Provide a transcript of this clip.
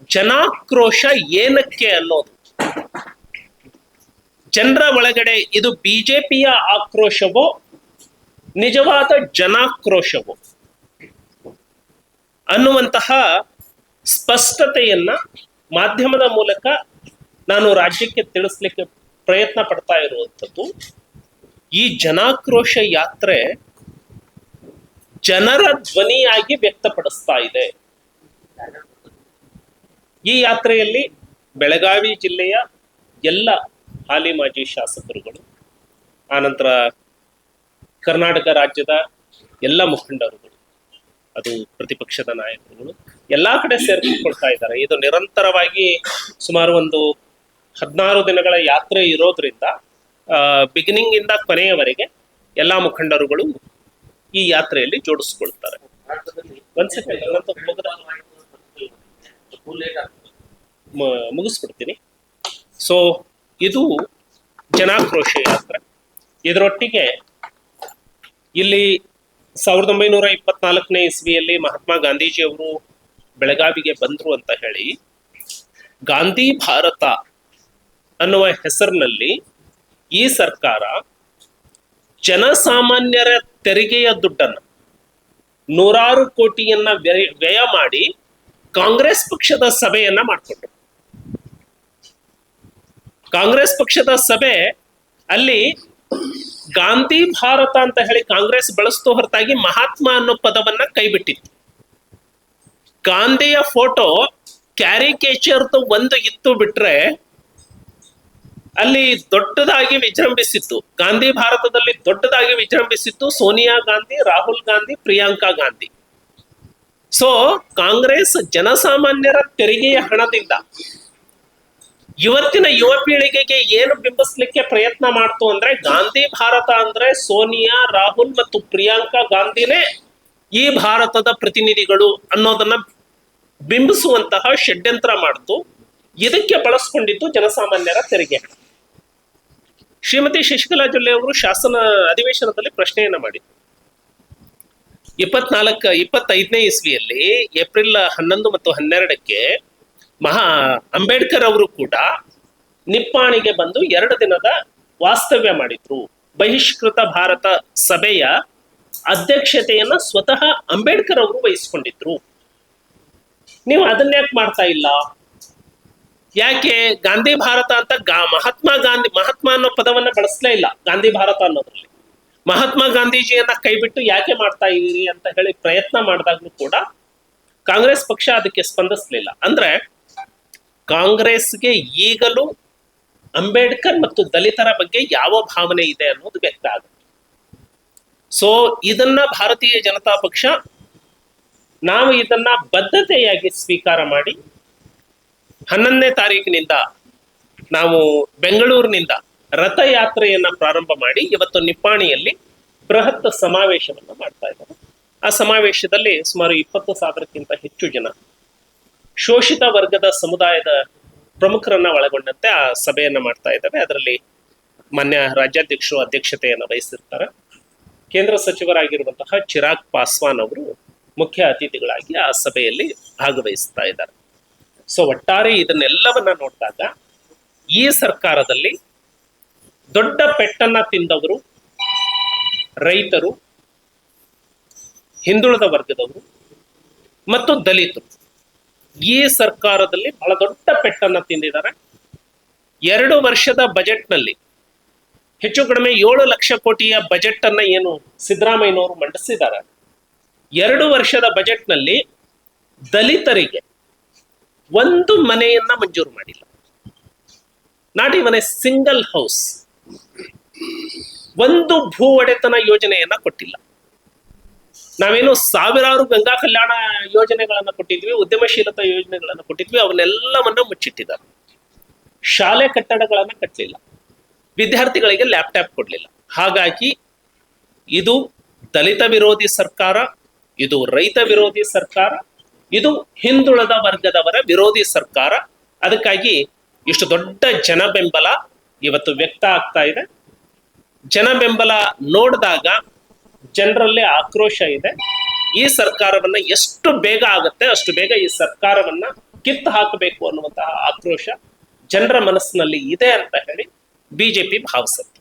ಜನಾಕ್ರೋಶ ಏನಕ್ಕೆ ಅನ್ನೋದು, ಜನರ ಒಳಗಡೆ ಇದು ಬಿಜೆಪಿಯ ಆಕ್ರೋಶವೋ ನಿಜವಾದ ಜನಾಕ್ರೋಶವೋ ಅನ್ನುವಂತಹ ಸ್ಪಷ್ಟತೆಯನ್ನ ಮಾಧ್ಯಮದ ಮೂಲಕ ನಾನು ರಾಜ್ಯಕ್ಕೆ ತಿಳಿಸ್ಲಿಕ್ಕೆ ಪ್ರಯತ್ನ ಪಡ್ತಾ ಇರುವಂಥದ್ದು. ಈ ಜನಾಕ್ರೋಶ ಯಾತ್ರೆ ಜನರ ಧ್ವನಿಯಾಗಿ ವ್ಯಕ್ತಪಡಿಸ್ತಾ ಇದೆ. ಈ ಯಾತ್ರೆಯಲ್ಲಿ ಬೆಳಗಾವಿ ಜಿಲ್ಲೆಯ ಎಲ್ಲ ಹಾಲಿ ಮಾಜಿ ಶಾಸಕರುಗಳು, ಆನಂತರ ಕರ್ನಾಟಕ ರಾಜ್ಯದ ಎಲ್ಲ ಮುಖಂಡರುಗಳು, ಅದು ಪ್ರತಿಪಕ್ಷದ ನಾಯಕರುಗಳು ಎಲ್ಲಾ ಕಡೆ ಸೇರ್ಕೊಳ್ತಾ ಇದ್ದಾರೆ. ಇದು ನಿರಂತರವಾಗಿ ಸುಮಾರು ಒಂದು 16 ದಿನಗಳ ಯಾತ್ರೆ ಇರೋದ್ರಿಂದ ಬಿಗಿನಿಂಗ್ ಇಂದ ಕೊನೆಯವರೆಗೆ ಎಲ್ಲಾ ಮುಖಂಡರುಗಳು ಈ ಯಾತ್ರೆಯಲ್ಲಿ ಜೋಡಿಸ್ಕೊಳ್ತಾರೆ. ಒಂದ್ ಸೆಕೆಂಡ್ ಮುಗಿಸ್ಬಿಡ್ತೀನಿ. ಸೊ ಇದು ಜನಾಕ್ರೋಶ ಯಾತ್ರೆ. ಇದರೊಟ್ಟಿಗೆ ಇಲ್ಲಿ 1924ನೇ ಇಸ್ವಿಯಲ್ಲಿ ಮಹಾತ್ಮ ಗಾಂಧೀಜಿ ಅವರು ಬೆಳಗಾವಿಗೆ ಬಂದ್ರು ಅಂತ ಹೇಳಿ ಗಾಂಧಿ ಭಾರತ ಅನ್ನುವ ಹೆಸರಿನಲ್ಲಿ ಈ ಸರ್ಕಾರ ಜನಸಾಮಾನ್ಯರ ತೆರಿಗೆಯ ದುಡ್ಡನ್ನು 100 ಕೋಟಿಯನ್ನ ವ್ಯಯ ಮಾಡಿ ಕಾಂಗ್ರೆಸ್ ಪಕ್ಷದ ಸಭೆಯನ್ನ ಮಾಡಿಕೊಂಡ್ರು. ಕಾಂಗ್ರೆಸ್ ಪಕ್ಷದ ಸಭೆ ಅಲ್ಲಿ ಗಾಂಧಿ ಭಾರತ ಅಂತ ಹೇಳಿ ಕಾಂಗ್ರೆಸ್ ಬಳಸ್ತೋ ಹೊರತಾಗಿ ಮಹಾತ್ಮ ಅನ್ನೋ ಪದವನ್ನ ಕೈಬಿಟ್ಟಿತ್ತು. ಗಾಂಧಿಯ ಫೋಟೋ ಕ್ಯಾರಿಕೇಚರ್ದು ಒಂದು ಇತ್ತು ಬಿಟ್ರೆ ಅಲ್ಲಿ ದೊಡ್ಡದಾಗಿ ವಿಜೃಂಭಿಸಿತ್ತು, ಗಾಂಧಿ ಭಾರತದಲ್ಲಿ ದೊಡ್ಡದಾಗಿ ವಿಜೃಂಭಿಸಿತ್ತು ಸೋನಿಯಾ ಗಾಂಧಿ, ರಾಹುಲ್ ಗಾಂಧಿ, ಪ್ರಿಯಾಂಕಾ ಗಾಂಧಿ. ಸೊ ಕಾಂಗ್ರೆಸ್ ಜನಸಾಮಾನ್ಯರ ತೆರಿಗೆಯ ಹಣದಿಂದ ಇವತ್ತಿನ ಯುವ ಪೀಳಿಗೆಗೆ ಏನು ಬಿಂಬಿಸ್ಲಿಕ್ಕೆ ಪ್ರಯತ್ನ ಮಾಡ್ತು ಅಂದ್ರೆ ಗಾಂಧಿ ಭಾರತ ಅಂದ್ರೆ ಸೋನಿಯಾ, ರಾಹುಲ್ ಮತ್ತು ಪ್ರಿಯಾಂಕಾ ಗಾಂಧಿನೇ ಈ ಭಾರತದ ಪ್ರತಿನಿಧಿಗಳು ಅನ್ನೋದನ್ನ ಬಿಂಬಿಸುವಂತಹ ಷಡ್ಯಂತ್ರ ಮಾಡ್ತು. ಇದಕ್ಕೆ ಬಳಸ್ಕೊಂಡಿದ್ದು ಜನಸಾಮಾನ್ಯರ ತೆರಿಗೆ ಹಣ. ಶ್ರೀಮತಿ ಶಶಿಕಲಾ ಜೊಲ್ಲೆ ಅವರು ಶಾಸನ ಅಧಿವೇಶನದಲ್ಲಿ ಪ್ರಶ್ನೆಯನ್ನ ಮಾಡಿದ್ರು. 25ನೇ ಇಸ್ವಿಯಲ್ಲಿ ಏಪ್ರಿಲ್ 11 ಮತ್ತು 12ಕ್ಕೆ ಅಂಬೇಡ್ಕರ್ ಅವರು ಕೂಡ ನಿಪ್ಪಾಣಿಗೆ ಬಂದು 2 ದಿನದ ವಾಸ್ತವ್ಯ ಮಾಡಿದ್ರು. ಬಹಿಷ್ಕೃತ ಭಾರತ ಸಭೆಯ ಅಧ್ಯಕ್ಷತೆಯನ್ನ ಸ್ವತಃ ಅಂಬೇಡ್ಕರ್ ಅವರು ವಹಿಸ್ಕೊಂಡಿದ್ರು. ನೀವು ಅದನ್ನ್ಯಾಕೆ ಮಾಡ್ತಾ ಇಲ್ಲ? ಯಾಕೆ ಗಾಂಧಿ ಭಾರತ ಅಂತ ಮಹಾತ್ಮ ಅನ್ನೋ ಪದವನ್ನ ಬಳಸಲೇ ಇಲ್ಲ ಗಾಂಧಿ ಭಾರತ ಅನ್ನೋದ್ರಲ್ಲಿ. ಮಹಾತ್ಮ ಗಾಂಧೀಜಿಯನ್ನ ಕೈಬಿಟ್ಟು ಯಾಕೆ ಮಾಡ್ತಾ ಇದೀರಿ ಅಂತ ಹೇಳಿ ಪ್ರಯತ್ನ ಮಾಡಿದಾಗ್ಲೂ ಕೂಡ ಕಾಂಗ್ರೆಸ್ ಪಕ್ಷ ಅದಕ್ಕೆ ಸ್ಪಂದಿಸ್ಲಿಲ್ಲ. ಅಂದ್ರೆ ಕಾಂಗ್ರೆಸ್ಗೆ ಈಗಲೂ ಅಂಬೇಡ್ಕರ್ ಮತ್ತು ದಲಿತರ ಬಗ್ಗೆ ಯಾವ ಭಾವನೆ ಇದೆ ಅನ್ನೋದು ವ್ಯಕ್ತ ಆಗುತ್ತೆ. ಸೊ ಇದನ್ನ ಭಾರತೀಯ ಜನತಾ ಪಕ್ಷ ನಾವು ಇದನ್ನ ಬದ್ಧತೆಯಾಗಿ ಸ್ವೀಕಾರ ಮಾಡಿ 11ನೇ ತಾರೀಕಿನಿಂದ ನಾವು ಬೆಂಗಳೂರಿನಿಂದ ರಥಯಾತ್ರೆಯನ್ನ ಪ್ರಾರಂಭ ಮಾಡಿ ಇವತ್ತು ನಿಪ್ಪಾಣಿಯಲ್ಲಿ ಬೃಹತ್ ಸಮಾವೇಶವನ್ನ ಮಾಡ್ತಾ ಇದ್ದಾರೆ. ಆ ಸಮಾವೇಶದಲ್ಲಿ ಸುಮಾರು 20,000ಕ್ಕಿಂತ ಹೆಚ್ಚು ಜನ ಶೋಷಿತ ವರ್ಗದ ಸಮುದಾಯದ ಪ್ರಮುಖರನ್ನ ಒಳಗೊಂಡಂತೆ ಆ ಸಭೆಯನ್ನ ಮಾಡ್ತಾ ಇದ್ದಾವೆ. ಅದರಲ್ಲಿ ಮಾನ್ಯ ರಾಜ್ಯಾಧ್ಯಕ್ಷರು ಅಧ್ಯಕ್ಷತೆಯನ್ನ ವಹಿಸಿರ್ತಾರೆ. ಕೇಂದ್ರ ಸಚಿವರಾಗಿರುವಂತಹ ಚಿರಾಗ್ ಪಾಸ್ವಾನ್ ಅವರು ಮುಖ್ಯ ಅತಿಥಿಗಳಾಗಿ ಆ ಸಭೆಯಲ್ಲಿ ಭಾಗವಹಿಸ್ತಾ ಇದ್ದಾರೆ. ಸೊ ಒಟ್ಟಾರೆ ಇದನ್ನೆಲ್ಲವನ್ನ ನೋಡಿದಾಗ ಈ ಸರ್ಕಾರದಲ್ಲಿ ದೊಡ್ಡ ಪೆಟ್ಟನ್ನ ತಿಂದವರು ರೈತರು, ಹಿಂದುಳಿದ ವರ್ಗದವರು ಮತ್ತು ದಲಿತರು ಈ ಸರ್ಕಾರದಲ್ಲಿ ಬಹಳ ದೊಡ್ಡ ಪೆಟ್ಟನ್ನ ತಿಂದಿದ್ದಾರೆ. 2 ವರ್ಷದ ಬಜೆಟ್ನಲ್ಲಿ ಹೆಚ್ಚು ಕಡಿಮೆ 7 ಲಕ್ಷ ಕೋಟಿಯ ಬಜೆಟ್ ಅನ್ನ ಏನು ಸಿದ್ದರಾಮಯ್ಯನವರು ಮಂಡಿಸಿದ್ದಾರೆ, 2 ವರ್ಷದ ಬಜೆಟ್ನಲ್ಲಿ ದಲಿತರಿಗೆ ಒಂದು ಮನೆಯನ್ನ ಮಂಜೂರು ಮಾಡಿಲ್ಲ. Not even A single house. ಒಂದು ಭೂ ಒಡೆತನ ಯೋಜನೆಯನ್ನ ಕೊಟ್ಟಿಲ್ಲ. ನಾವೇನು ಸಾವಿರಾರು ಗಂಗಾ ಕಲ್ಯಾಣ ಯೋಜನೆಗಳನ್ನ ಕೊಟ್ಟಿದ್ವಿ, ಉದ್ಯಮಶೀಲತಾ ಯೋಜನೆಗಳನ್ನ ಕೊಟ್ಟಿದ್ವಿ, ಅವನ್ನೆಲ್ಲವನ್ನ ಮುಚ್ಚಿಟ್ಟಿದ್ದಾರೆ. ಶಾಲೆ ಕಟ್ಟಡಗಳನ್ನ ಕಟ್ಟಲಿಲ್ಲ, ವಿದ್ಯಾರ್ಥಿಗಳಿಗೆ ಲ್ಯಾಪ್ಟಾಪ್ ಕೊಡ್ಲಿಲ್ಲ. ಹಾಗಾಗಿ ಇದು ದಲಿತ ವಿರೋಧಿ ಸರ್ಕಾರ, ಇದು ರೈತ ವಿರೋಧಿ ಸರ್ಕಾರ, ಇದು ಹಿಂದುಳಿದ ವರ್ಗದವರ ವಿರೋಧಿ ಸರ್ಕಾರ. ಅದಕ್ಕಾಗಿ ಇಷ್ಟು ದೊಡ್ಡ ಜನ ಬೆಂಬಲ ಇವತ್ತು ವ್ಯಕ್ತ ಆಗ್ತಾ ಇದೆ. ಜನ ಬೆಂಬಲ ನೋಡಿದಾಗ ಜನರಲ್ಲಿ ಆಕ್ರೋಶ ಇದೆ. ಈ ಸರ್ಕಾರವನ್ನ ಎಷ್ಟು ಬೇಗ ಆಗುತ್ತೆ ಅಷ್ಟು ಬೇಗ ಈ ಸರ್ಕಾರವನ್ನ ಕಿತ್ತು ಹಾಕಬೇಕು ಅನ್ನುವಂತಹ ಆಕ್ರೋಶ ಜನರ ಮನಸ್ಸಿನಲ್ಲಿ ಇದೆ ಅಂತ ಹೇಳಿ ಬಿಜೆಪಿ ಭಾವಿಸುತ್ತೆ.